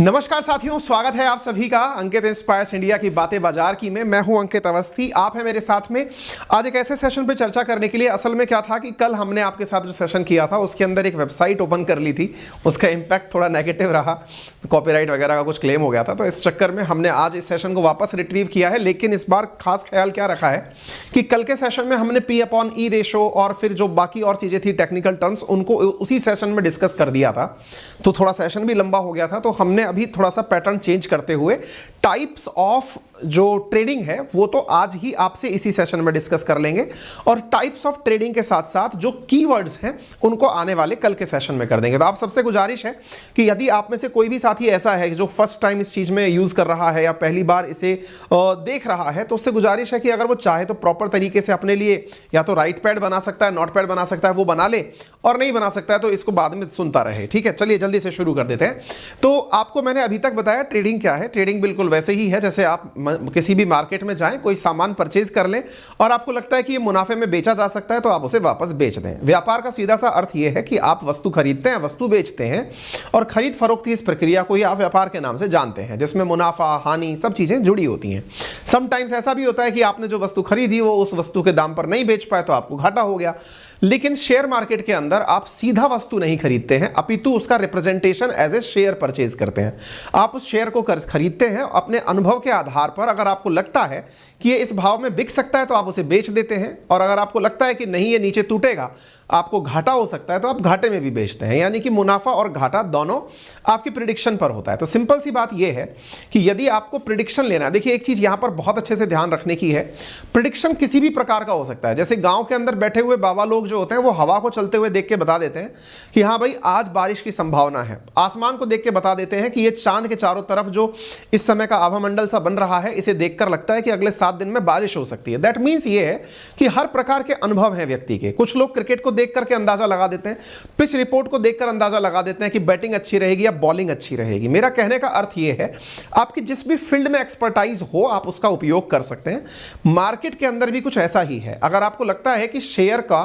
नमस्कार साथियों, स्वागत है आप सभी का अंकित इंस्पायर्स इंडिया की बातें बाजार की में। मैं हूं अंकित अवस्थी, आप हैं मेरे साथ में। आज एक ऐसे सेशन पे चर्चा करने के लिए, असल में क्या था कि कल हमने आपके साथ जो सेशन किया था उसके अंदर एक वेबसाइट ओपन कर ली थी, उसका इंपैक्ट थोड़ा नेगेटिव रहा, कॉपीराइट वगैरह का कुछ क्लेम हो गया था, तो इस चक्कर में हमने आज इस सेशन को वापस रिट्रीव किया है। लेकिन इस बार खास ख्याल क्या रखा है कि कल के सेशन में हमने P/E रेशो और फिर जो बाकी और चीजें थी टेक्निकल टर्म्स, उनको उसी सेशन में डिस्कस कर दिया था, तो थोड़ा सेशन भी लंबा हो गया था। तो हमने अभी थोड़ा सा पैटर्न चेंज करते हुए टाइप्स ऑफ जो ट्रेडिंग है वो तो आज ही आपसे इसी सेशन में डिस्कस कर लेंगे, और टाइप्स ऑफ ट्रेडिंग के साथ साथ जो कीवर्ड्स हैं उनको आने वाले कल के सेशन में कर देंगे। तो आप सबसे गुजारिश है कि यदि आप में से कोई भी साथी ऐसा है जो फर्स्ट टाइम इस चीज में यूज कर रहा है या पहली बार इसे देख रहा है, तो उससे गुजारिश है कि अगर वो चाहे तो प्रॉपर तरीके से अपने लिए या तो राइट पैड बना सकता है, नोट पैड बना सकता है, वो बना ले, और नहीं बना सकता है तो इसको बाद में सुनता रहे। ठीक है, चलिए जल्दी से शुरू कर देते हैं। तो आपको मैंने अभी तक बताया ट्रेडिंग क्या है। ट्रेडिंग बिल्कुल वैसे ही है जैसे आप किसी भी मार्केट में जाएं, कोई सामान परचेज कर लें और आपको लगता है कि ये मुनाफे में बेचा जा सकता है तो आप उसे वापस बेच दें। व्यापार का सीधा सा अर्थ ये है कि आप वस्तु खरीदते हैं, वस्तु बेचते हैं, और खरीद फरोख्त की इस प्रक्रिया को ही आप व्यापार के नाम से जानते हैं, जिसमें मुनाफा हानि सब चीजें जुड़ी होती हैं। समटाइम्स ऐसा भी होता है कि आपने जो वस्तु खरीदी वो उस वस्तु के दाम पर नहीं बेच पाए तो आपको घाटा हो गया। लेकिन शेयर मार्केट के अंदर आप सीधा वस्तु नहीं खरीदते हैं, अपितु उसका representation as a share purchase करते हैं। आप उस शेयर को खरीदते हैं अपने अनुभव के आधार पर। अगर आपको लगता है कि ये इस भाव में बिक सकता है तो आप उसे बेच देते हैं, और अगर आपको लगता है कि नहीं ये नीचे टूटेगा, आपको घाटा हो सकता है, तो आप घाटे में भी बेचते हैं। यानी कि मुनाफा और घाटा दोनों आपकी प्रिडिक्शन पर होता है। तो सिंपल सी बात यह है कि यदि आपको प्रिडिक्शन लेना है, देखिए एक चीज यहां पर बहुत अच्छे से ध्यान रखने की है, प्रिडिक्शन किसी भी प्रकार का हो सकता है। जैसे गांव के अंदर बैठे हुए बाबा लोग जो होते हैं वो हवा को चलते हुए देख के बता देते हैं कि हाँ भाई आज बारिश की संभावना है। आसमान को देख के बता देते हैं कि ये चांद के चारों तरफ जो इस समय का आभामंडल सा बन रहा है, इसे देखकर लगता है कि अगले 7 दिन में बारिश हो सकती है। दैट मीन्स ये है कि हर प्रकार के अनुभव हैं व्यक्ति के। कुछ लोग क्रिकेट को देख करके अंदाजा लगा देते हैं, पिच रिपोर्ट को देखकर अंदाजा लगा देते हैं कि बैटिंग अच्छी रहेगी या बॉलिंग अच्छी रहेगी। मेरा कहने का अर्थ यह है, आपकी जिस भी फील्ड में एक्सपर्टाइज हो आप उसका उपयोग कर सकते हैं। मार्केट के अंदर भी कुछ ऐसा ही है। अगर आपको लगता है कि शेयर का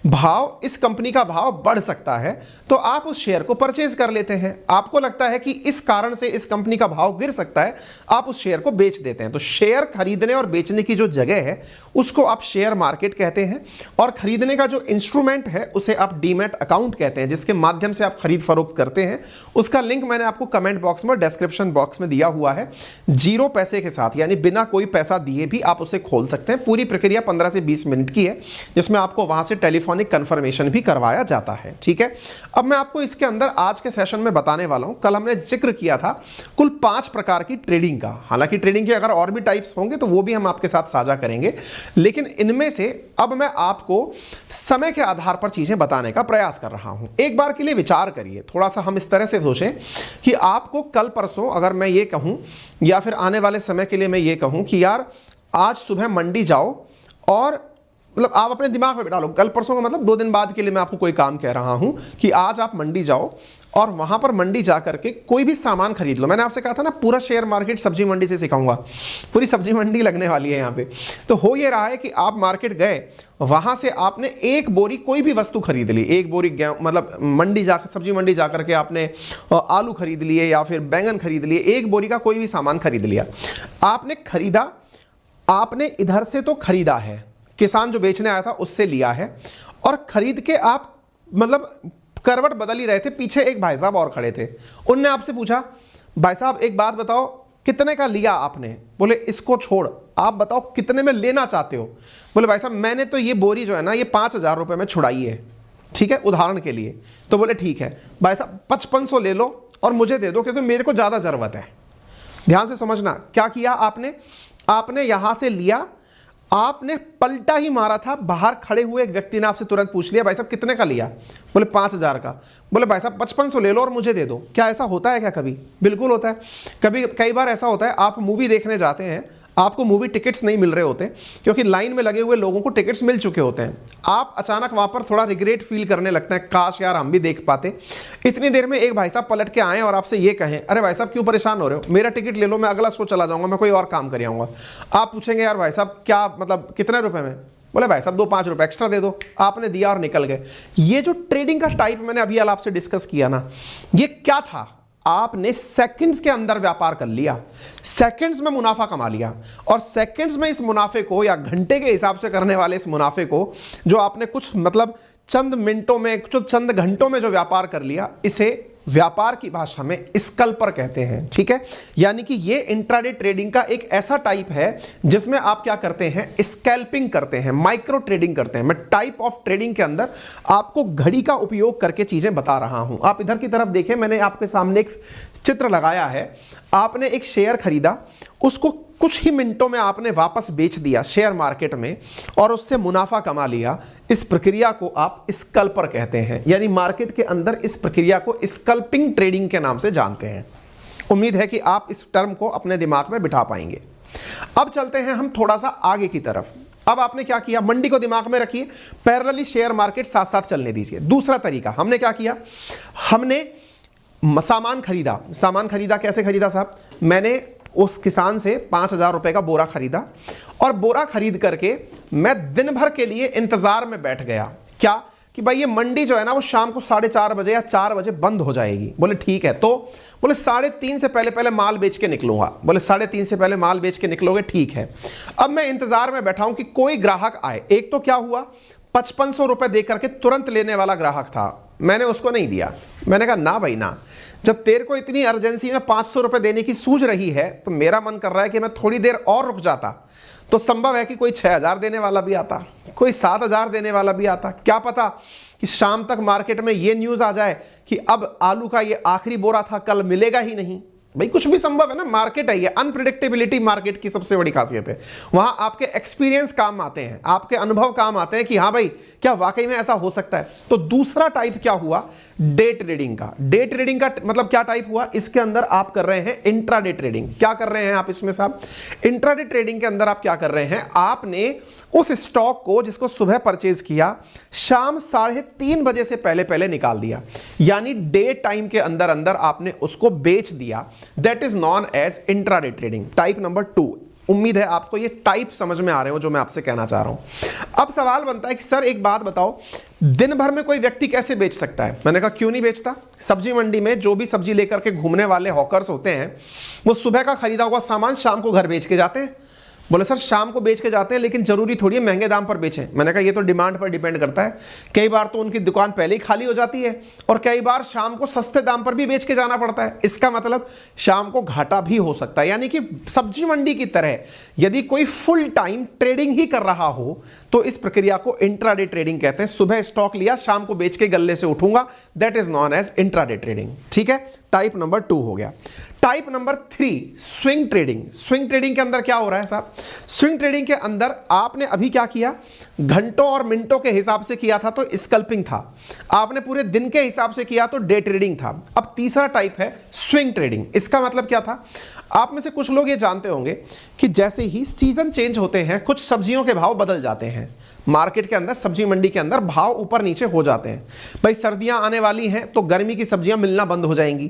भाव, इस कंपनी का भाव बढ़ सकता है, तो आप उस शेयर को परचेज कर लेते हैं। आपको लगता है कि इस कारण से इस कंपनी का भाव गिर सकता है, आप उस शेयर को बेच देते हैं। तो शेयर खरीदने और बेचने की जो जगह है उसको आप शेयर मार्केट कहते हैं, और खरीदने का जो इंस्ट्रूमेंट है उसे आप डीमैट अकाउंट कहते हैं, जिसके माध्यम से आप खरीद फरोख्त करते हैं। उसका लिंक मैंने आपको कमेंट बॉक्स में, डिस्क्रिप्शन बॉक्स में दिया हुआ है। 0 पैसे के साथ, यानी बिना कोई पैसा दिए भी आप उसे खोल सकते हैं। पूरी प्रक्रिया 15 से 20 मिनट की है, जिसमें आपको वहां से टेलीफोनिक कंफर्मेशन भी करवाया जाता है। ठीक है, अब मैं आपको इसके अंदर आज के सेशन में बताने वाला हूं। कल हमने जिक्र किया था कुल 5 प्रकार की ट्रेडिंग का। हालांकि ट्रेडिंग के अगर और भी टाइप्स होंगे तो वो भी हम आपके साथ साझा करेंगे, लेकिन इनमें से अब मैं आपको समय के आधार पर चीजें बताने का प्रयास कर रहा हूं। एक बार के लिए विचार करिए, थोड़ा सा हम इस तरह से सोचें कि आपको कल परसों अगर मैं ये कहूं, या फिर आने वाले समय के लिए मैं ये कहूं कि यार आज सुबह मंडी जाओ, और मतलब आप अपने दिमाग में बिठा लो, कल परसों का मतलब 2 दिन बाद के लिए मैं आपको कोई काम कह रहा हूं कि आज आप मंडी जाओ और वहां पर मंडी जा करके कोई भी सामान खरीद लो। मैंने आपसे कहा था ना पूरा शेयर मार्केट सब्जी मंडी से सिखाऊंगा, पूरी सब्जी मंडी लगने वाली है यहाँ पे। तो हो ये रहा है कि आप मार्केट गए, वहां से आपने एक बोरी कोई भी वस्तु खरीद ली, एक बोरी मतलब मंडी जाकर, सब्जी मंडी जाकर के आपने आलू खरीद लिए या फिर बैंगन खरीद लिए, एक बोरी का कोई भी सामान खरीद लिया। आपने खरीदा, आपने इधर से तो खरीदा है, किसान जो बेचने आया था उससे लिया है, और खरीद के आप मतलब करवट बदल ही रहे थे, पीछे एक भाई साहब और खड़े थे। उनने आपसे पूछा, भाई साहब एक बात बताओ, कितने का लिया आपने? बोले इसको छोड़, आप बताओ कितने में लेना चाहते हो? बोले भाई साहब मैंने तो ये बोरी जो है ना ये 5,000 रुपए में छुड़ाई है, ठीक है, उदाहरण के लिए। तो बोले ठीक है भाई साहब 5500 ले लो और मुझे दे दो, क्योंकि मेरे को ज्यादा जरूरत है। ध्यान से समझना, क्या किया आपने? आपने यहां से लिया, आपने पलटा ही मारा था, बाहर खड़े हुए एक व्यक्ति ने आपसे तुरंत पूछ लिया, भाई साहब कितने का लिया? बोले 5,000 का। बोले भाई साहब 5500 ले लो और मुझे दे दो। क्या ऐसा होता है क्या कभी? बिल्कुल होता है। कई बार ऐसा होता है, आप मूवी देखने जाते हैं, आपको मूवी टिकट्स नहीं मिल रहे होते क्योंकि लाइन में लगे हुए लोगों को टिकट्स मिल चुके होते हैं। आप अचानक वहां पर थोड़ा रिग्रेट फील करने लगते हैं, काश यार हम भी देख पाते। इतनी देर में एक भाई साहब पलट के आए और आपसे ये कहें, अरे भाई साहब क्यों परेशान हो रहे हो, मेरा टिकट ले लो, मैं अगला शो चला जाऊंगा, मैं कोई और काम कर आऊंगा। आप पूछेंगे यार भाई साहब क्या मतलब कितने रुपए में? बोले भाई साहब 2-5 रुपए एक्स्ट्रा दे दो। आपने दिया और निकल गए। ये जो ट्रेडिंग का टाइप मैंने अभी आपसे डिस्कस किया ना, ये क्या था? आपने सेकंड्स के अंदर व्यापार कर लिया, सेकंड्स में मुनाफा कमा लिया, और सेकंड्स में इस मुनाफे को या घंटे के हिसाब से करने वाले इस मुनाफे को जो आपने कुछ मतलब चंद मिनटों में, चंद घंटों में जो व्यापार कर लिया, इसे व्यापार की भाषा में स्कल्पर कहते हैं। ठीक है, यानी कि ये इंट्राडे ट्रेडिंग का एक ऐसा टाइप है जिसमें आप क्या करते हैं, स्कैल्पिंग करते हैं, माइक्रो ट्रेडिंग करते हैं। मैं टाइप ऑफ ट्रेडिंग के अंदर आपको घड़ी का उपयोग करके चीजें बता रहा हूं। आप इधर की तरफ देखें, मैंने आपके सामने एक चित्र लगाया है। आपने एक शेयर खरीदा, उसको कुछ ही मिनटों में आपने वापस बेच दिया शेयर मार्केट में और उससे मुनाफा कमा लिया। इस प्रक्रिया को आप स्कल्पर कहते हैं, यानी मार्केट के अंदर इस प्रक्रिया को स्कल्पिंग ट्रेडिंग के नाम से जानते हैं। उम्मीद है कि आप इस टर्म को अपने दिमाग में बिठा पाएंगे। अब चलते हैं हम थोड़ा सा आगे की तरफ। अब आपने क्या किया, मंडी को दिमाग में रखिए, पैरेलली शेयर मार्केट साथ साथ चलने दीजिए। दूसरा तरीका हमने क्या किया, हमने सामान खरीदा। सामान खरीदा, कैसे खरीदा साहब, मैंने उस किसान से 5,000 रुपए का बोरा खरीदा और बोरा खरीद करके मैं दिन भर के लिए इंतजार में बैठ गया। क्या कि भाई ये मंडी जो है ना वो शाम को 4:30 बजे या 4 बजे बंद हो जाएगी। बोले ठीक है, तो बोले 3:30 से पहले माल बेच के निकलूंगा। बोले 3:30 से पहले माल बेच के निकलोगे, ठीक है। अब मैं इंतजार में बैठा हूं कि कोई ग्राहक आए। एक तो क्या हुआ, 5500 रुपए दे करके तुरंत लेने वाला ग्राहक था, मैंने उसको नहीं दिया। मैंने कहा ना भाई ना, जब तेरे को इतनी अर्जेंसी में 500 रुपए देने की सूझ रही है तो मेरा मन कर रहा है कि मैं थोड़ी देर और रुक जाता, तो संभव है कि कोई 6,000 देने वाला भी आता, कोई 7,000 देने वाला भी आता। क्या पता कि शाम तक मार्केट में ये न्यूज आ जाए कि अब आलू का ये आखिरी बोरा था, कल मिलेगा ही नहीं। भाई कुछ भी संभव है ना, मार्केट है ये, अनप्रिडिक्टेबिलिटी मार्केट की सबसे बड़ी खासियत है। वहां आपके एक्सपीरियंस काम आते हैं, आपके अनुभव काम आते हैं कि हाँ भाई क्या वाकई में ऐसा हो सकता है। तो दूसरा टाइप क्या हुआ, डे ट्रेडिंग का। डे ट्रेडिंग का मतलब क्या टाइप हुआ, इसके अंदर आप कर रहे हैं इंट्राडे ट्रेडिंग। क्या कर रहे हैं आप इसमें साहब, इंट्राडे ट्रेडिंग के अंदर आप क्या कर रहे हैं, आपने उस स्टॉक को जिसको सुबह परचेज किया, शाम 3:30 बजे से पहले निकाल दिया, यानी डे टाइम के अंदर अंदर आपने उसको बेच दिया। That is known as intraday trading, type number 2। उम्मीद है आपको ये टाइप समझ में आ रहे हो जो मैं आपसे कहना चाह रहा हूं। अब सवाल बनता है कि सर एक बात बताओ, दिन भर में कोई व्यक्ति कैसे बेच सकता है। मैंने कहा क्यों नहीं बेचता, सब्जी मंडी में जो भी सब्जी लेकर के घूमने वाले हॉकर्स होते हैं, वो सुबह का खरीदा हुआ सामान शाम को घर बेच के जाते हैं। बोले सर शाम को बेच के जाते हैं, लेकिन जरूरी थोड़ी है महंगे दाम पर बेचें। मैंने कहा ये तो डिमांड पर डिपेंड करता है। कई बार तो उनकी दुकान पहले ही खाली हो जाती है और कई बार शाम को सस्ते दाम पर भी बेच के जाना पड़ता है। इसका मतलब शाम को घाटा भी हो सकता है। यानी कि सब्जी मंडी की तरह यदि कोई फुल टाइम ट्रेडिंग ही कर रहा हो तो इस प्रक्रिया को इंट्राडे ट्रेडिंग कहते हैं। सुबह स्टॉक लिया, शाम को बेच के गल्ले से उठूंगा, that is known as intraday trading. ठीक है, टाइप नंबर 2 हो गया। Type number 3 swing trading. Swing trading के अंदर क्या हो रहा है साहब, स्विंग ट्रेडिंग के अंदर आपने अभी क्या किया, घंटों और मिनटों के हिसाब से किया था तो स्कल्पिंग था, आपने पूरे दिन के हिसाब से किया तो डे ट्रेडिंग था। अब तीसरा टाइप है स्विंग ट्रेडिंग। इसका मतलब क्या था, आप में से कुछ लोग ये जानते होंगे कि जैसे ही सीजन चेंज होते हैं कुछ सब्जियों के भाव बदल जाते हैं। मार्केट के अंदर, सब्जी मंडी के अंदर भाव ऊपर नीचे हो जाते हैं। भाई सर्दियां आने वाली हैं तो गर्मी की सब्जियां मिलना बंद हो जाएंगी,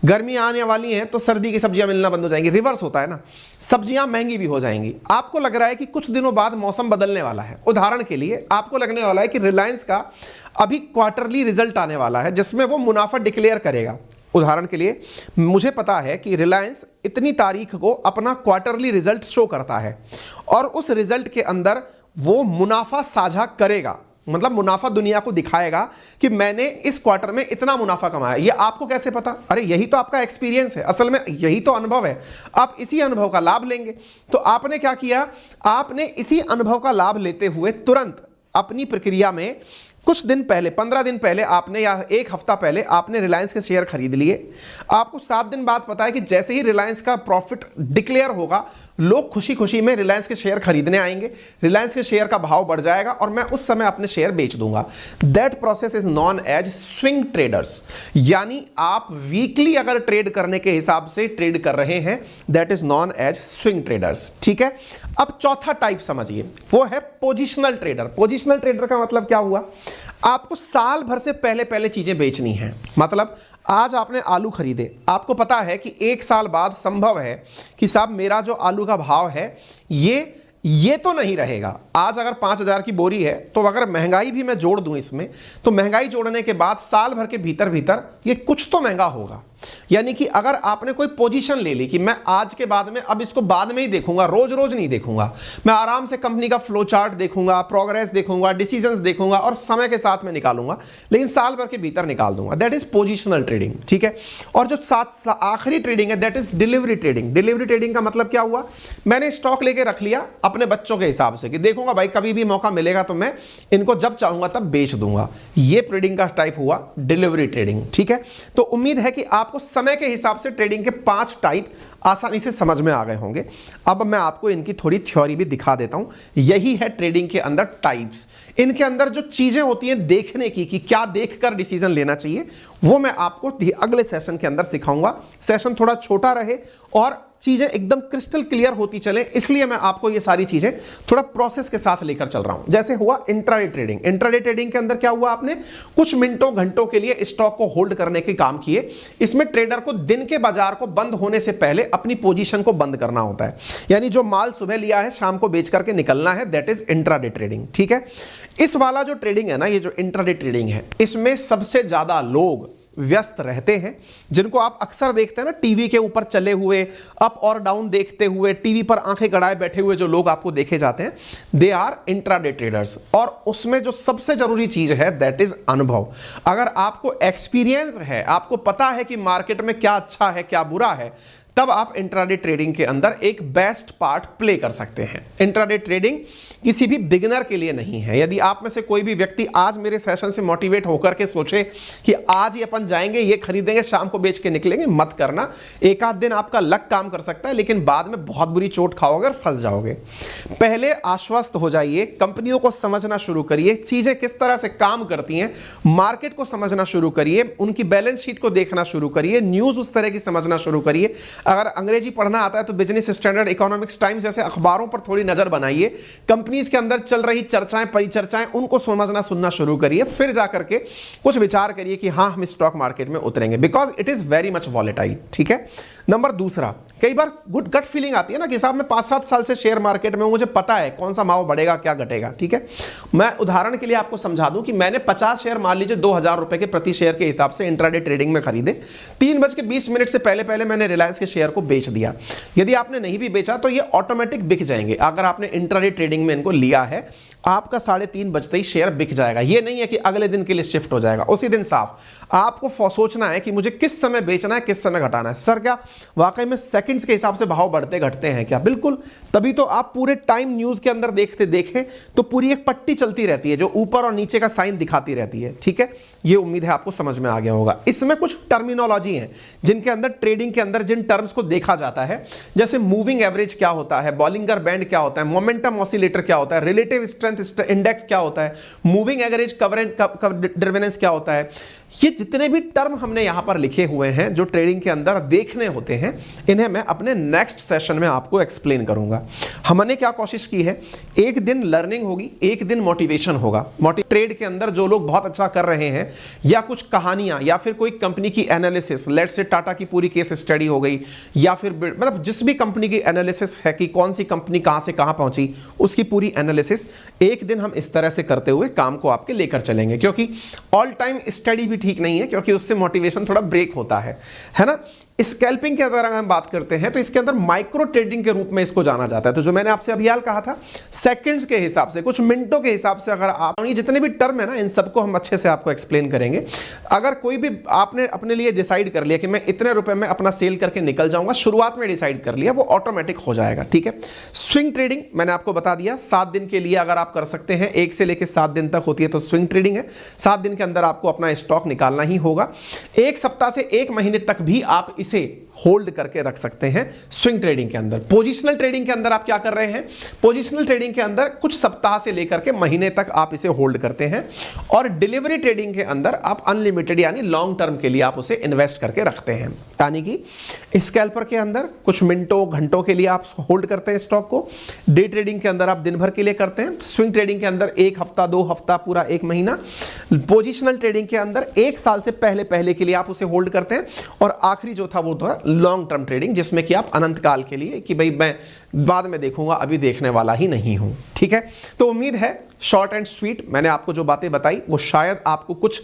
गर्मी आने वाली हैं तो सर्दी की सब्जियां मिलना बंद हो जाएंगी। रिवर्स होता है ना, सब्जियां महंगी भी हो जाएंगी। आपको लग रहा है कि कुछ दिनों बाद मौसम बदलने वाला है। उदाहरण के लिए आपको लगने वाला है कि रिलायंस का अभी क्वार्टरली रिजल्ट आने वाला है जिसमें वो मुनाफा डिक्लेयर करेगा। उदाहरण के लिए मुझे पता है कि रिलायंस इतनी तारीख को अपना क्वार्टरली रिजल्ट शो करता है और उस रिजल्ट के अंदर वो मुनाफा साझा करेगा, मतलब मुनाफा दुनिया को दिखाएगा कि मैंने इस क्वार्टर में इतना मुनाफा कमाया। ये आपको कैसे पता, अरे यही तो आपका एक्सपीरियंस है, असल में यही तो अनुभव है। आप इसी अनुभव का लाभ लेंगे। तो आपने क्या किया, आपने इसी अनुभव का लाभ लेते हुए तुरंत अपनी प्रक्रिया में कुछ दिन पहले, 15 दिन पहले आपने या 1 हफ्ता पहले आपने रिलायंस के शेयर खरीद लिए। आपको 7 दिन बाद पता है कि जैसे ही रिलायंस का प्रॉफिट डिक्लेयर होगा लोग खुशी खुशी में रिलायंस के शेयर खरीदने आएंगे, रिलायंस के शेयर का भाव बढ़ जाएगा और मैं उस समय अपने शेयर बेच दूंगा। That process is known as swing traders. यानी आप वीकली अगर ट्रेड करने के हिसाब से ट्रेड कर रहे हैं, that is known as swing traders. ठीक है, अब चौथा टाइप समझिए, वो है पोजिशनल ट्रेडर। पोजिशनल ट्रेडर का मतलब क्या हुआ, आपको साल भर से पहले चीजें बेचनी है। मतलब आज आपने आलू खरीदे, आपको पता है कि 1 साल बाद संभव है कि साहब मेरा जो आलू का भाव है ये तो नहीं रहेगा। आज अगर 5,000 की बोरी है तो अगर महंगाई भी मैं जोड़ दूं इसमें, तो महंगाई जोड़ने के बाद साल भर के भीतर ये कुछ तो महंगा होगा। यानी कि अगर आपने कोई पोजीशन ले ली कि मैं आज के बाद में अब इसको बाद में ही देखूंगा, रोज रोज नहीं देखूंगा, मैं आराम से कंपनी का फ्लो चार्ट देखूंगा, प्रोग्रेस देखूंगा, डिसीजंस देखूंगा और समय के साथ में निकालूंगा, लेकिन साल भर के भीतर निकाल दूंगा, दैट इज पोजिशनल ट्रेडिंग। ठीक है। और जो आखिरी ट्रेडिंग है that is delivery trading. Delivery trading का मतलब क्या हुआ, मैंने स्टॉक लेके रख लिया अपने बच्चों के हिसाब से कि देखूंगा भाई कभी भी मौका मिलेगा तो मैं इनको जब चाहूंगा तब बेच दूंगा, ये ट्रेडिंग का टाइप हुआ डिलीवरी ट्रेडिंग। ठीक है। तो उम्मीद है कि आपको समय के हिसाब से ट्रेडिंग के 5 टाइप आसानी से समझ में आ गए होंगे। अब मैं आपको इनकी थोड़ी थ्योरी भी दिखा देता हूं। यही है ट्रेडिंग के अंदर टाइप्स। इनके अंदर जो चीजें होती हैं देखने की कि क्या देखकर डिसीजन लेना चाहिए, वो मैं आपको अगले सेशन के अंदर सिखाऊंगा। सेशन थोड़ा छोटा रहे और चीजें एकदम क्रिस्टल क्लियर होती चले, इसलिए मैं आपको ये सारी चीजें थोड़ा प्रोसेस के साथ लेकर चल रहा हूं। जैसे हुआ इंट्राडे ट्रेडिंग। इंट्राडे ट्रेडिंग के अंदर क्या हुआ, आपने कुछ मिनटों घंटों के लिए स्टॉक को होल्ड करने के काम किए। इसमें ट्रेडर को दिन के बाजार को बंद होने से पहले अपनी पोजीशन को बंद करना होता है, यानी जो माल सुबह लिया है शाम को बेच करके निकलना है, दैट इज इंट्राडे ट्रेडिंग। ठीक है। इस वाला जो ट्रेडिंग है ना, ये जो इंट्राडे ट्रेडिंग है, इसमें सबसे ज्यादा लोग व्यस्त रहते हैं, जिनको आप अक्सर देखते हैं ना टीवी के ऊपर चले हुए, अप और डाउन देखते हुए, टीवी पर आंखें गड़ाए बैठे हुए जो लोग आपको देखे जाते हैं, दे आर इंट्राडे ट्रेडर्स। और उसमें जो सबसे जरूरी चीज है दैट इज अनुभव। अगर आपको एक्सपीरियंस है, आपको पता है कि मार्केट में क्या अच्छा है क्या बुरा है, तब आप इंट्राडे ट्रेडिंग के अंदर एक बेस्ट पार्ट प्ले कर सकते हैं। इंट्राडे ट्रेडिंग किसी भी बिगिनर के लिए नहीं है। यदि आप में से कोई भी व्यक्ति आज मेरे सेशन से मोटिवेट होकर के सोचे कि आज ही अपन जाएंगे, ये खरीदेंगे, शाम को बेच के निकलेंगे, मत करना। एक आध दिन आपका लक काम कर सकता है, लेकिन बाद में बहुत बुरी चोट खाओगे और फंस जाओगे। पहले आश्वस्त हो जाइए, कंपनियों को समझना शुरू करिए, चीजें किस तरह से काम करती हैं, मार्केट को समझना शुरू करिए, उनकी बैलेंस शीट को देखना शुरू करिए, न्यूज उस तरह की समझना शुरू करिए। अगर अंग्रेजी पढ़ना आता है तो बिजनेस स्टैंडर्ड, इकोनॉमिक्स टाइम्स जैसे अखबारों पर थोड़ी नजर बनाइए, कंपनीज के अंदर चल रही चर्चाएं परिचर्चाएं उनको समझना सुनना शुरू करिए, फिर जाकर के कुछ विचार करिए कि हाँ हम स्टॉक मार्केट में उतरेंगे, because it is very much volatile. ठीक है। नंबर दूसरा, कई बार गुड गट फीलिंग आती है ना कि साहब मैं 5-7 साल से शेयर मार्केट में हूं, मुझे पता है कौन सा भाव बढ़ेगा क्या घटेगा। ठीक है। मैं उदाहरण के लिए आपको समझा दूं कि मैंने 50 शेयर मान लीजिए 2000 रुपए के प्रति शेयर के हिसाब से इंट्राडे ट्रेडिंग में खरीदे। 3:20 से पहले मैंने रिलायंस के शेयर को बेच दिया। यदि आपने नहीं भी बेचा तो ये ऑटोमेटिक बिक जाएंगे। अगर आपने इंट्राडे ट्रेडिंग में इनको लिया है, आपका 3:30 बजते ही शेयर बिक जाएगा। ये नहीं है कि अगले दिन के लिए शिफ्ट हो जाएगा, उसी दिन साफ। आपको सोचना है कि मुझे किस समय बेचना है, किस समय घटाना है। सर क्या वाकई में सेकंड्स के हिसाब से भाव बढ़ते घटते हैं क्या? बिल्कुल। तभी तो आप पूरे टाइम न्यूज के अंदर देखें तो पूरी एक पट्टी चलती रहती है जो ऊपर और नीचे का साइन दिखाती रहती है। ठीक है। ये उम्मीद है आपको समझ में आ गया होगा। इसमें कुछ टर्मिनोलॉजी है जिनके अंदर ट्रेडिंग के अंदर जिन टर्म्स को देखा जाता है, जैसे मूविंग एवरेज क्या होता है, बॉलिंगर बैंड क्या होता है, मोमेंटम ऑसिलेटर क्या होता है, रिलेटिव स्ट्रेंथ इंडेक्स क्या होता है, मूविंग एवरेज कवरेज डिटरमिनेंस क्या होता है। ये जितने भी टर्म हमने यहां पर लिखे हुए हैं जो ट्रेडिंग के अंदर देखने होते हैं, इन्हें मैं अपने नेक्स्ट सेशन में आपको एक्सप्लेन करूंगा। हमने क्या कोशिश की है, एक दिन लर्निंग होगी, एक दिन मोटिवेशन होगा। ट्रेड के अंदर जो लोग बहुत अच्छा कर रहे हैं, या कुछ कहानियां, या फिर कोई कंपनी की एनालिसिस, लेट से टाटा की पूरी केस स्टडी हो गई, या फिर मतलब जिस भी कंपनी की एनालिसिस है कि कौन सी कंपनी कहां से कहां पहुंची, उसकी पूरी एनालिसिस एक दिन हम इस तरह से करते हुए काम को आपके लेकर चलेंगे। क्योंकि ऑल टाइम स्टडी भी ठीक नहीं है, क्योंकि उससे मोटिवेशन थोड़ा ब्रेक होता है ना। स्कैल्पिंग के अगर हम बात करते हैं तो इसके अंदर माइक्रो ट्रेडिंग के रूप में इसको जाना जाता है। तो जो मैंने आपसे अभी हाल कहा था, सेकंड्स के हिसाब से, कुछ मिनटों के हिसाब से, अगर आप ये जितने भी टर्म है ना, इन सबको हम अच्छे से आपको एक्सप्लेन करेंगे। अगर कोई भी आपने अपने लिए डिसाइड कर लिया कि मैं इतने रुपए में अपना सेल करके निकल जाऊंगा, शुरुआत में डिसाइड कर लिया, वो ऑटोमेटिक हो जाएगा। ठीक है। स्विंग ट्रेडिंग मैंने आपको बता दिया, 7 दिन के लिए अगर आप कर सकते हैं, 1 से लेकर 7 दिन तक होती है तो स्विंग ट्रेडिंग है। 7 दिन के अंदर आपको अपना स्टॉक निकालना ही होगा। 1 सप्ताह से 1 महीने तक भी आप इसे होल्ड करके रख सकते हैं स्विंग ट्रेडिंग के अंदर। पोजिशनल ट्रेडिंग के अंदर आप क्या कर रहे हैं, पोजिशनल ट्रेडिंग के अंदर कुछ सप्ताह से लेकर के महीने तक आप इसे होल्ड करते हैं। और डिलीवरी ट्रेडिंग के अंदर आप अनलिमिटेड यानी लॉन्ग टर्म के लिए आप उसे इन्वेस्ट करके रखते हैं। यानी कि स्कैल्पर के अंदर कुछ मिनटों घंटों के लिए आप होल्ड करते हैं स्टॉक को। डे ट्रेडिंग के अंदर आप दिन भर के लिए करते हैं। स्विंग ट्रेडिंग के अंदर 1 हफ्ता 2 हफ्ता पूरा 1 महीना। पोजिशनल ट्रेडिंग के अंदर 1 साल से पहले के लिए आप उसे होल्ड करते हैं। और आखिरी जो था वो था लॉन्ग टर्म ट्रेडिंग, जिसमें कि आप अनंत काल के लिए कि भाई मैं बाद में देखूंगा, अभी देखने वाला ही नहीं हूं। ठीक है। तो उम्मीद है शॉर्ट एंड स्वीट मैंने आपको जो बातें बताई वो शायद आपको कुछ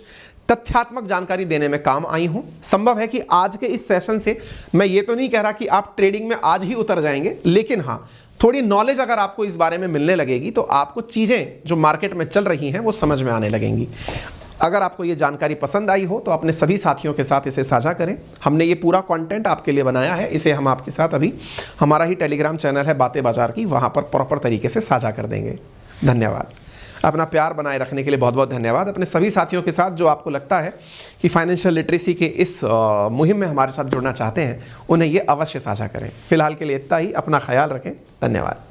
तथ्यात्मक जानकारी देने में काम आई हूं। संभव है कि आज के इस सेशन से मैं ये तो नहीं कह रहा कि आप ट्रेडिंग में आज ही उतर जाएंगे, लेकिन हाँ, थोड़ी नॉलेज अगर आपको इस बारे में मिलने लगेगी तो आपको चीजें जो मार्केट में चल रही हैं वो समझ में आने लगेंगी। अगर आपको ये जानकारी पसंद आई हो तो अपने सभी साथियों के साथ इसे साझा करें। हमने ये पूरा कंटेंट आपके लिए बनाया है, इसे हम आपके साथ अभी हमारा ही टेलीग्राम चैनल है बातें बाजार की, वहां पर प्रॉपर तरीके से साझा कर देंगे। धन्यवाद। अपना प्यार बनाए रखने के लिए बहुत बहुत धन्यवाद। अपने सभी साथियों के साथ जो आपको लगता है कि फाइनेंशियल लिटरेसी के इस मुहिम में हमारे साथ जुड़ना चाहते हैं, उन्हें ये अवश्य साझा करें। फिलहाल के लिए इतना ही। अपना ख्याल रखें। धन्यवाद।